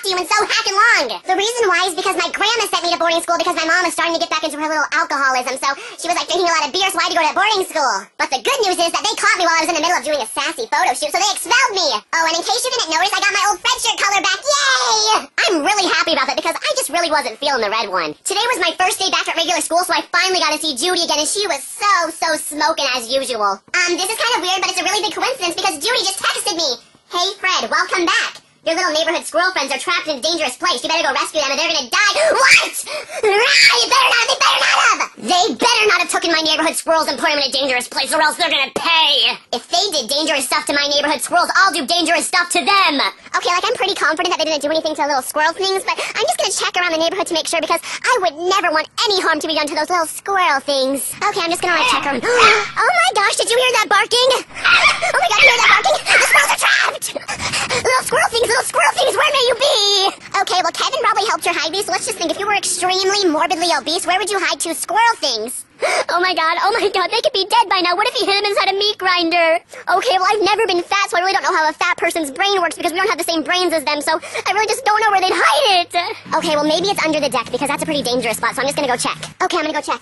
to you in so hacking long. The reason why is because my grandma sent me to boarding school because my mom was starting to get back into her little alcoholism, so she was like drinking a lot of beer, so I had to go to boarding school. But the good news is that they caught me while I was in the middle of doing a sassy photo shoot, so they expelled me. Oh, and in case you didn't notice, I got my old Fred shirt color back. Yay! I'm really happy about that because I just really wasn't feeling the red one. Today was my first day back at regular school, so I finally got to see Judy again, and she was so smoking as usual. This is kind of weird, but it's a really big coincidence because Judy just texted me. Hey, Fred, welcome back. Your little neighborhood squirrel friends are trapped in a dangerous place. You better go rescue them or they're gonna die. What? You better not! They better not have! They better not have taken my neighborhood squirrels and put them in a dangerous place or else they're gonna pay! If they did dangerous stuff to my neighborhood squirrels, I'll do dangerous stuff to them! Okay, like I'm pretty confident that they didn't do anything to the little squirrel things, but I'm just gonna check around the neighborhood to make sure because I would never want any harm to be done to those little squirrel things. Okay, I'm just gonna like check around. Oh my gosh, did you hear that barking? Oh my god, you hear that barking? The squirrels are trapped! Little squirrel things, where may you be? Okay, well, Kevin probably helped her hide these, so let's just think, if you were extremely morbidly obese, where would you hide two squirrel things? Oh my god, they could be dead by now. What if he hid them inside a meat grinder? Okay, well, I've never been fat, so I really don't know how a fat person's brain works because we don't have the same brains as them, so I really just don't know where they'd hide it. Okay, well, maybe it's under the deck because that's a pretty dangerous spot, so I'm just gonna go check. Okay, I'm gonna go check.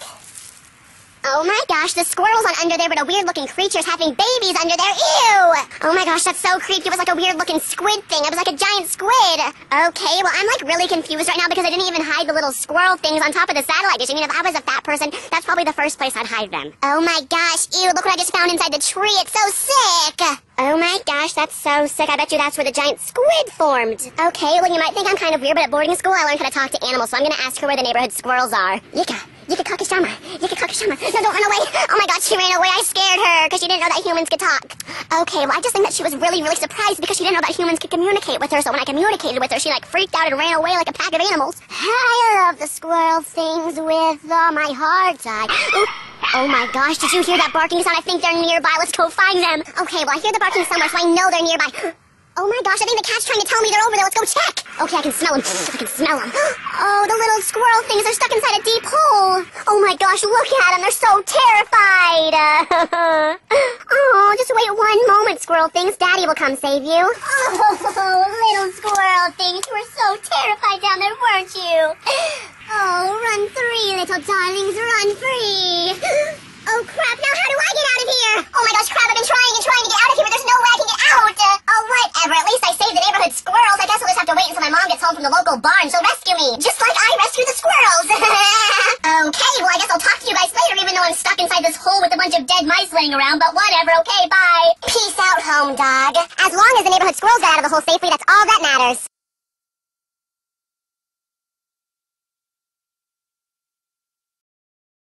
Oh my gosh, the squirrel's on under there, but a weird-looking creature's having babies under there. Ew! Oh my gosh, that's so creepy. It was like a weird-looking squid thing. It was like a giant squid. Okay, well, I'm like really confused right now because I didn't even hide the little squirrel things on top of the satellite dish. I mean, if I was a fat person, that's probably the first place I'd hide them. Oh my gosh, ew, look what I just found inside the tree. It's so sick! Oh my gosh, that's so sick. I bet you that's where the giant squid formed. Okay, well, you might think I'm kind of weird, but at boarding school, I learned how to talk to animals, so I'm gonna ask her where the neighborhood squirrels are. Yika-kakishama. No, don't run away. Oh my god, she ran away. I scared her because she didn't know that humans could talk. Okay, well, I just think that she was really surprised because she didn't know that humans could communicate with her, so when I communicated with her, she like freaked out and ran away like a pack of animals. I love the squirrel things with all my heart. Oh my gosh, did you hear that barking sound? I think they're nearby. Let's go find them. Okay, well, I hear the barking somewhere, so I know they're nearby. Oh my gosh, I think the cat's trying to tell me they're over there. Let's go check. Okay, I can smell them. Oh, the little squirrel things are stuck inside a deep hole. Oh my gosh, look at them. They're so terrified. Oh, just wait one moment, squirrel things. Daddy will come save you. Oh, little squirrel things. You were so terrified down there, weren't you? Oh, run free, little darlings. Run free. Oh crap, now how do I get out of here? Oh my gosh, crap, I've been trying to get out of here, but there's no way I can get out. Oh, whatever, at least I saved the neighborhood squirrels. I guess I'll just have to wait until my mom gets home from the local barn. She'll rescue me, just like I rescued the squirrels. Okay, well, I guess I'll talk to you guys later, even though I'm stuck inside this hole with a bunch of dead mice laying around, but whatever, okay, bye. Peace out, home dog. As long as the neighborhood squirrels got out of the hole safely, that's all that matters.